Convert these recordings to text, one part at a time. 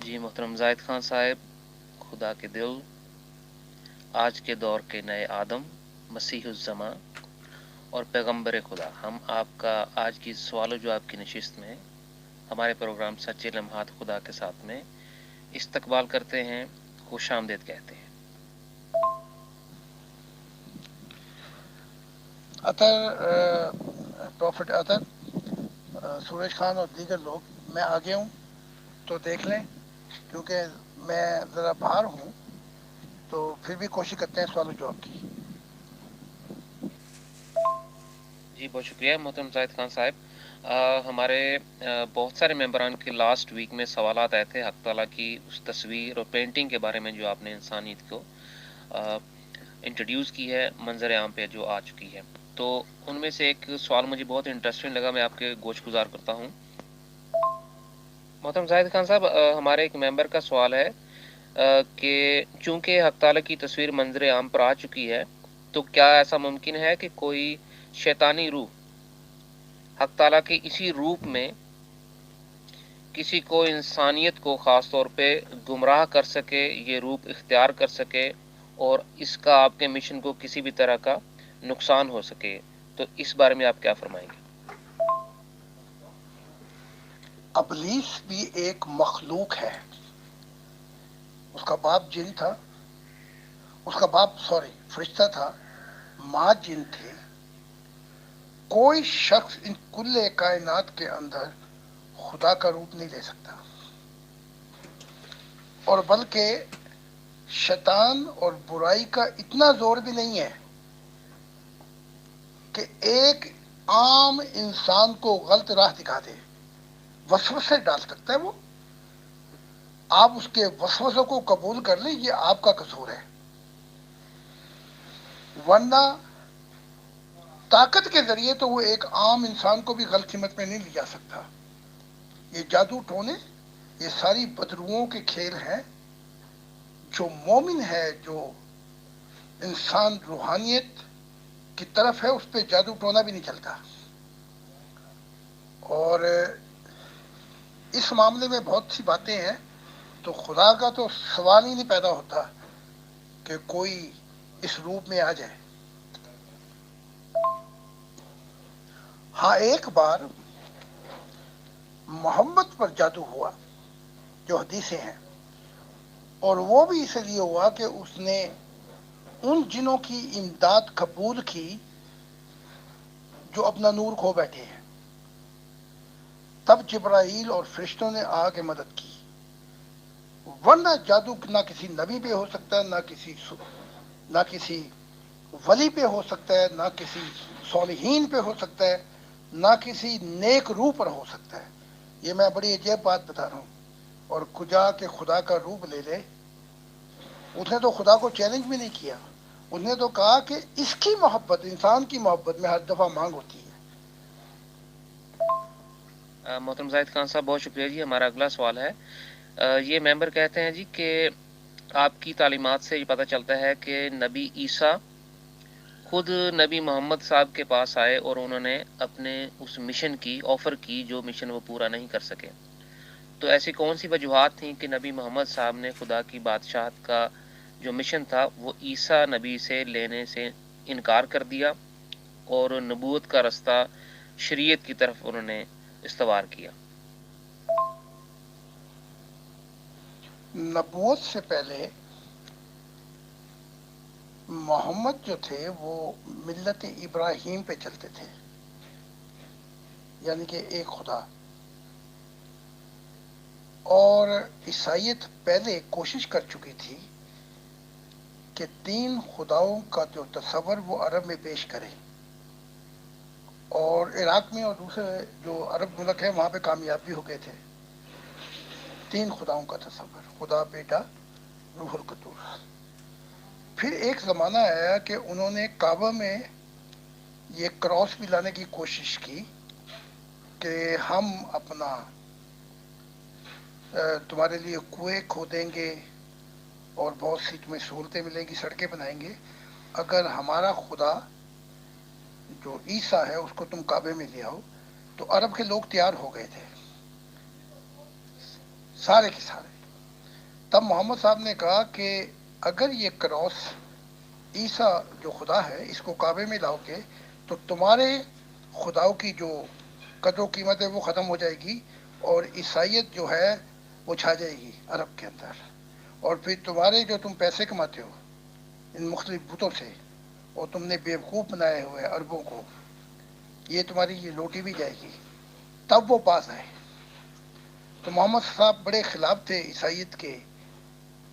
جی محترم زاہد خان صاحب، خدا کے دل، آج کے دور کے نئے آدم، مسیح الزماں اور پیغمبر خدا، ہم آپ کا آج کی سوال و جواب کی نشست میں ہمارے پروگرام سچے لمحات خدا کے ساتھ میں استقبال کرتے ہیں، خوش آمدید کہتے ہیں۔ اطہر پروفٹ اطہر سورج خان اور دیگر لوگ، میں آگے ہوں تو دیکھ لیں، کیونکہ میں ذرا باہر ہوں، تو پھر بھی کوشش کرتے ہیں سوال و جواب کی۔ جی بہت شکریہ محترم زاہد خان صاحب۔ ہمارے بہت سارے ممبران کے لاسٹ ویک میں سوالات آئے تھے حق تعالیٰ کی اس تصویر اور پینٹنگ کے بارے میں جو آپ نے انسانیت کو انٹروڈیوس کی ہے، منظر عام پہ جو آ چکی ہے۔ تو ان میں سے ایک سوال مجھے بہت انٹرسٹنگ لگا، میں آپ کے گوش گزار کرتا ہوں۔ محترم زاہد خان صاحب، ہمارے ایک ممبر کا سوال ہے کہ چونکہ حق تعالیٰ کی تصویر منظر عام پر آ چکی ہے، تو کیا ایسا ممکن ہے کہ کوئی شیطانی روح حق تعالیٰ کے اسی روپ میں کسی کو انسانیت کو خاص طور پہ گمراہ کر سکے، یہ روپ اختیار کر سکے اور اس کا آپ کے مشن کو کسی بھی طرح کا نقصان ہو سکے؟ تو اس بارے میں آپ کیا فرمائیں گے؟ ابلیس بھی ایک مخلوق ہے، اس کا باپ جن تھا، اس کا باپ فرشتہ تھا، ماں جن تھے۔ کوئی شخص ان کل کائنات کے اندر خدا کا روپ نہیں لے سکتا، اور بلکہ شیطان اور برائی کا اتنا زور بھی نہیں ہے کہ ایک عام انسان کو غلط راہ دکھا دے، وسوسے ڈال سکتا ہے وہ۔ آپ اس کے وسوسوں کو قبول کر لیں، یہ آپ کا قصور ہے، ورنہ طاقت کے ذریعے تو وہ ایک عام انسان کو بھی غلط سمت میں نہیں لے جا سکتا۔ یہ جادو ٹونے، یہ ساری بدروؤں کے کھیل ہیں۔ جو مومن ہے، جو انسان روحانیت کی طرف ہے، اس پہ جادو ٹونا بھی نہیں چلتا۔ اور اس معاملے میں بہت سی باتیں ہیں، تو خدا کا تو سوال ہی نہیں پیدا ہوتا کہ کوئی اس روپ میں آ جائے۔ ہاں، ایک بار محمد پر جادو ہوا، جو حدیثیں ہیں، اور وہ بھی اس لیے ہوا کہ اس نے ان جنوں کی امداد قبول کی جو اپنا نور کھو بیٹھے ہیں۔ تب جبرائیل اور فرشتوں نے آ کے مدد کی، ورنہ جادو نہ کسی نبی پہ ہو سکتا ہے، نہ کسی ولی پہ ہو سکتا ہے، نہ کسی صالحین پہ ہو سکتا ہے، نہ کسی نیک روح پر ہو سکتا ہے۔ یہ میں بڑی عجیب بات بتا رہا ہوں۔ اور کجا کے خدا کا روپ لے لے، اس نے تو خدا کو چیلنج بھی نہیں کیا، اس نے تو کہا کہ اس کی محبت، انسان کی محبت میں ہر دفعہ مانگ ہوتی ہے۔ محترم زاہد خان صاحب بہت شکریہ جی۔ ہمارا اگلا سوال ہے، یہ ممبر کہتے ہیں جی کہ آپ کی تعلیمات سے یہ پتہ چلتا ہے کہ نبی عیسیٰ خود نبی محمد صاحب کے پاس آئے اور انہوں نے اپنے اس مشن کی آفر کی جو مشن وہ پورا نہیں کر سکے۔ تو ایسی کون سی وجوہات تھیں کہ نبی محمد صاحب نے خدا کی بادشاہت کا جو مشن تھا وہ عیسیٰ نبی سے لینے سے انکار کر دیا اور نبوت کا رستہ شریعت کی طرف انہوں نے استوار کیا؟ نبوت سے پہلے محمد جو تھے وہ ملت ابراہیم پہ چلتے تھے، یعنی کہ ایک خدا۔ اور عیسائیت پہلے کوشش کر چکی تھی کہ تین خداؤں کا جو تصور وہ عرب میں پیش کرے، اور عراق میں اور دوسرے جو عرب ملک ہیں وہاں پہ کامیاب بھی ہو گئے تھے۔ تین خداؤں کا تصور، خدا، بیٹا، روح القدس۔ پھر ایک زمانہ آیا کہ انہوں نے کعبہ میں یہ کراس بھی لانے کی کوشش کی کہ ہم اپنا تمہارے لیے کنویں کھودیں گے اور بہت سی تمہیں سہولتیں ملیں گی، سڑکیں بنائیں گے، اگر ہمارا خدا جو عیسیٰ ہے اس کو تم کعبے میں لے آؤ۔ تو عرب کے لوگ تیار ہو گئے تھے، سارے کے سارے۔ تب محمد صاحب نے کہا کہ اگر یہ کراس عیسیٰ جو خدا ہے اس کو کعبے میں لاؤ گے تو تمہارے خداؤں کی جو قدر و قیمت ہے وہ ختم ہو جائے گی، اور عیسائیت جو ہے وہ چھا جائے گی عرب کے اندر، اور پھر تمہارے جو تم پیسے کماتے ہو ان مختلف بتوں سے، اور تم نے بیوقوف بنائے ہوئے عربوں کو، یہ تمہاری یہ لوٹی بھی جائے گی۔ تب وہ پاس آئے۔ تو محمد صاحب بڑے خلاف تھے عیسائیت کے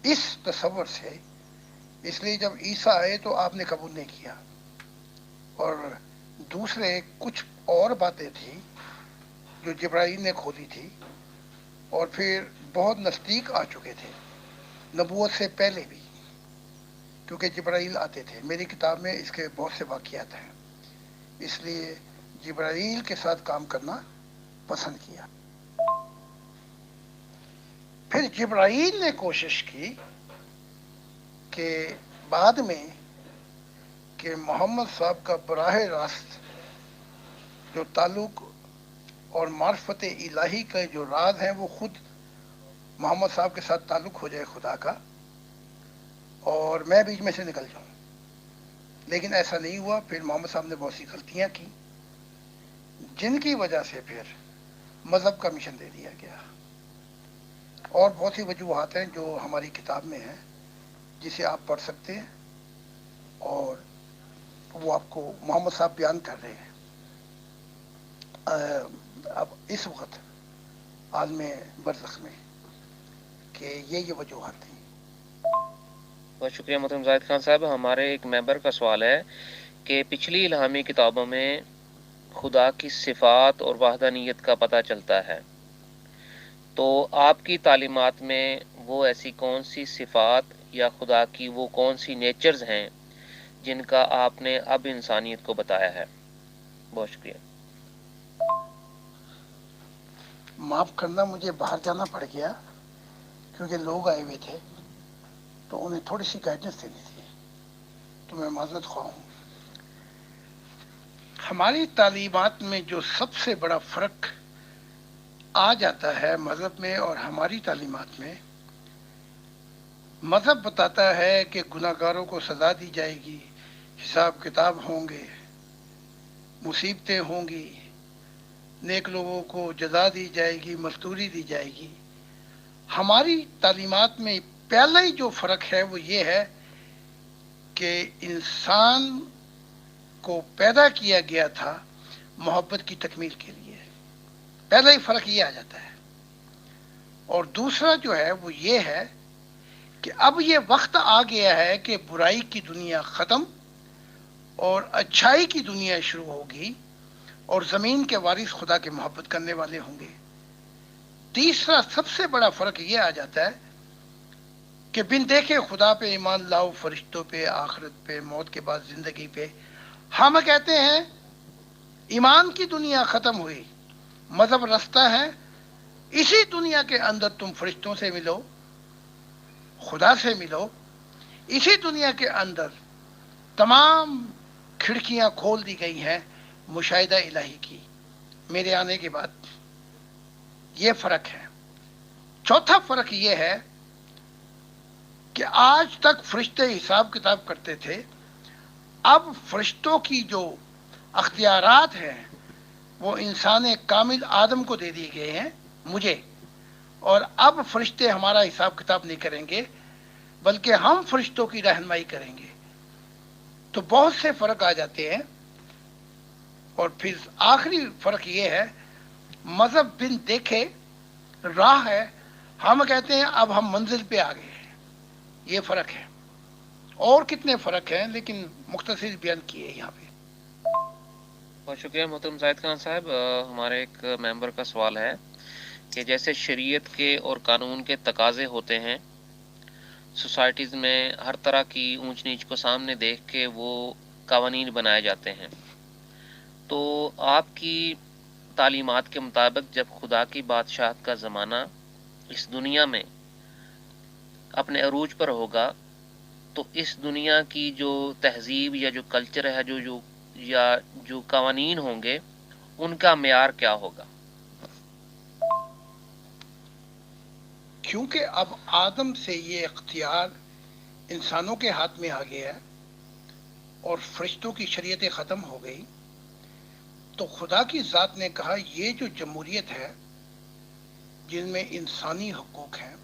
اس تصور سے، اس لیے جب عیسیٰ آئے تو آپ نے قبول نہیں کیا، اور دوسرے کچھ اور باتیں تھیں جو جبرائیل نے کھولی تھی، اور پھر بہت نزدیک آ چکے تھے نبوت سے پہلے بھی، کیونکہ جبرائیل آتے تھے۔ میری کتاب میں اس کے بہت سے واقعات ہیں، اس لیے جبرائیل کے ساتھ کام کرنا پسند کیا۔ پھر جبرائیل نے کوشش کی کہ بعد میں کہ محمد صاحب کا براہ راست جو تعلق اور معرفت الہی کا جو راز ہیں وہ خود محمد صاحب کے ساتھ تعلق ہو جائے خدا کا، اور میں بیچ میں سے نکل جاؤں، لیکن ایسا نہیں ہوا۔ پھر محمد صاحب نے بہت سی غلطیاں کی جن کی وجہ سے پھر مذہب کا مشن دے دیا گیا، اور بہت سی وجوہات ہیں جو ہماری کتاب میں ہیں جسے آپ پڑھ سکتے ہیں، اور وہ آپ کو محمد صاحب بیان کر رہے ہیں اب اس وقت عالم برزخ میں، کہ یہ وجوہات تھیں۔ بہت شکریہ محترم زاہد خان صاحب۔ ہمارے ایک ممبر کا سوال ہے کہ پچھلی الہامی کتابوں میں خدا کی صفات اور وحدانیت کا پتہ چلتا ہے، تو آپ کی تعلیمات میں وہ ایسی کون سی صفات یا خدا کی وہ کون سی نیچرز ہیں جن کا آپ نے اب انسانیت کو بتایا ہے؟ بہت شکریہ۔ معاف کرنا، مجھے باہر جانا پڑ گیا کیونکہ لوگ آئے ہوئے تھے تو انہیں تھوڑی سی گائیڈنس دینی تھی، تو میں معذرت خواہ ہوں۔ ہماری تعلیمات میں جو سب سے بڑا فرق آ جاتا ہے مذہب میں اور ہماری تعلیمات میں، مذہب بتاتا ہے کہ گناہ گاروں کو سزا دی جائے گی، حساب کتاب ہوں گے، مصیبتیں ہوں گی، نیک لوگوں کو جزا دی جائے گی، مزدوری دی جائے گی۔ ہماری تعلیمات میں پہلا ہی جو فرق ہے وہ یہ ہے کہ انسان کو پیدا کیا گیا تھا محبت کی تکمیل کے لیے، پہلا ہی فرق یہ آ جاتا ہے۔ اور دوسرا جو ہے وہ یہ ہے کہ اب یہ وقت آ گیا ہے کہ برائی کی دنیا ختم اور اچھائی کی دنیا شروع ہوگی، اور زمین کے وارث خدا کے محبت کرنے والے ہوں گے۔ تیسرا سب سے بڑا فرق یہ آ جاتا ہے کہ بن دیکھے خدا پہ ایمان لاؤ، فرشتوں پہ، آخرت پہ، موت کے بعد زندگی پہ۔ ہم کہتے ہیں ایمان کی دنیا ختم ہوئی، مذہب رستہ ہے، اسی دنیا کے اندر تم فرشتوں سے ملو، خدا سے ملو، اسی دنیا کے اندر تمام کھڑکیاں کھول دی گئی ہیں مشاہدہ الہی کی میرے آنے کے بعد۔ یہ فرق ہے۔ چوتھا فرق یہ ہے کہ آج تک فرشتے حساب کتاب کرتے تھے، اب فرشتوں کی جو اختیارات ہیں وہ انسان کامل آدم کو دے دیے گئے ہیں، مجھے، اور اب فرشتے ہمارا حساب کتاب نہیں کریں گے بلکہ ہم فرشتوں کی رہنمائی کریں گے۔ تو بہت سے فرق آ جاتے ہیں۔ اور پھر آخری فرق یہ ہے، مذہب بن دیکھے راہ ہے، ہم کہتے ہیں اب ہم منزل پہ آ گئے ہیں۔ یہ فرق ہے۔ اور کتنے فرق ہیں لیکن مختصر بیان کیے یہاں پہ۔ بہت شکریہ محترم زاہد خان صاحب۔ ہمارے ایک ممبر کا سوال ہے کہ جیسے شریعت کے اور قانون کے تقاضے ہوتے ہیں، سوسائٹیز میں ہر طرح کی اونچ نیچ کو سامنے دیکھ کے وہ قوانین بنائے جاتے ہیں، تو آپ کی تعلیمات کے مطابق جب خدا کی بادشاہت کا زمانہ اس دنیا میں اپنے عروج پر ہوگا تو اس دنیا کی جو تہذیب یا جو کلچر ہے، جو قوانین ہوں گے ان کا معیار کیا ہوگا؟ کیونکہ اب آدم سے یہ اختیار انسانوں کے ہاتھ میں آ گیا ہے اور فرشتوں کی شریعتیں ختم ہو گئی، تو خدا کی ذات نے کہا یہ جو جمہوریت ہے جن میں انسانی حقوق ہیں،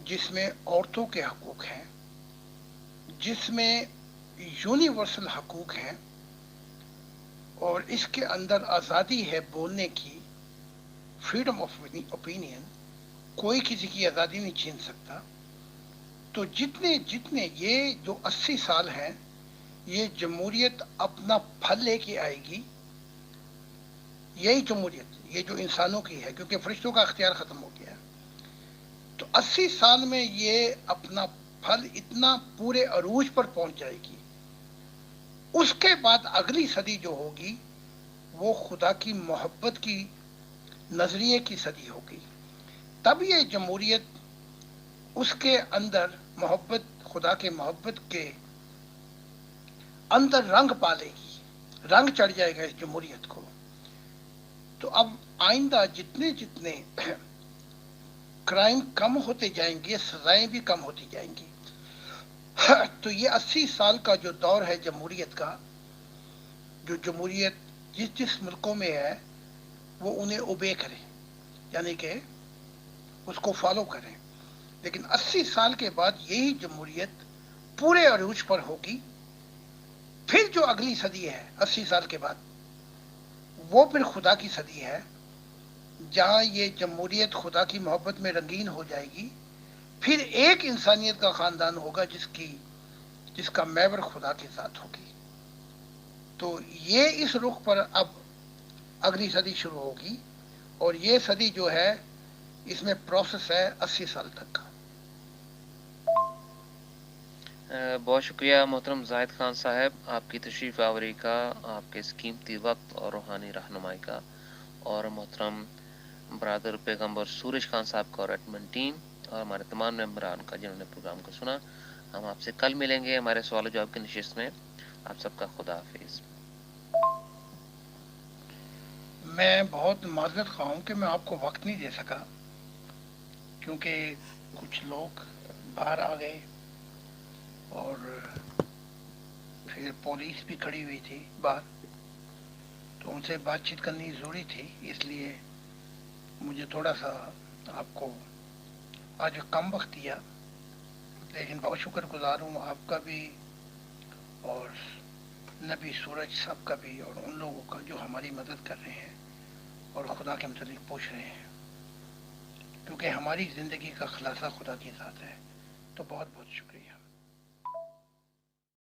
جس میں عورتوں کے حقوق ہیں، جس میں یونیورسل حقوق ہیں، اور اس کے اندر آزادی ہے بولنے کی، فریڈم آف اوپینین، کوئی کسی کی آزادی نہیں چھین سکتا، تو جتنے جتنے یہ جو 80 سال ہیں یہ جمہوریت اپنا پھل لے کے آئے گی، یہی جمہوریت یہ جو انسانوں کی ہے، کیونکہ فرشتوں کا اختیار ختم ہو گیا ہے، تو 80 سال میں یہ اپنا پھل اتنا پورے عروج پر پہنچ جائے گی۔ اس کے بعد اگلی صدی جو ہوگی وہ خدا کی محبت کی نظریے کی صدی ہوگی، تب یہ جمہوریت اس کے اندر محبت، خدا کے محبت کے اندر رنگ پالے گی، رنگ چڑھ جائے گا اس جمہوریت کو۔ تو اب آئندہ جتنے جتنے کرائم کم ہوتے جائیں گے، سزائیں بھی کم ہوتی جائیں گی، تو یہ 80 سال کا جو دور ہے جمہوریت کا، جو جمہوریت جس جس ملکوں میں ہے وہ انہیں اوبے کریں، یعنی کہ اس کو فالو کریں، لیکن 80 سال کے بعد یہی جمہوریت پورے عروج پر ہوگی۔ پھر جو اگلی صدی ہے 80 سال کے بعد، وہ پھر خدا کی صدی ہے، جہاں یہ جمہوریت خدا کی محبت میں رنگین ہو جائے گی۔ پھر ایک انسانیت کا خاندان ہوگا جس کا محور خدا کے ساتھ ہوگی۔ تو یہ اس رخ پر اب اگلی صدی شروع ہوگی، اور یہ صدی جو ہے اس میں پروسیس ہے 80 سال تک کا۔ بہت شکریہ محترم زاہد خان صاحب، آپ کی تشریف آوری کا، آپ کے اس قیمتی وقت اور روحانی رہنمائی کا، اور محترم برادر پیغمبر سورج خان صاحب کا اور ایڈمن ٹیم اور ہمارے تمام ممبران کا جنہوں نے پروگرام کو سنا۔ ہم آپ سے کل ملیں گے ہمارے سوال و جواب کی نشست میں۔ آپ سب کا خدا حافظ۔ میں بہت معذرت خواہ ہوں کہ میں آپ کو وقت نہیں دے سکا، کیونکہ کچھ لوگ باہر آ گئے اور پھر پولیس بھی کھڑی ہوئی تھی باہر، تو ان سے بات چیت کرنی ضروری تھی، اس لیے مجھے تھوڑا سا آپ کو آج کم وقت دیا، لیکن بہت شکر گزار ہوں آپ کا بھی اور نبی سورج صاحب کا بھی، اور ان لوگوں کا جو ہماری مدد کر رہے ہیں اور خدا کے متعلق پوچھ رہے ہیں، کیونکہ ہماری زندگی کا خلاصہ خدا کی ذات ہے۔ تو بہت بہت شکریہ۔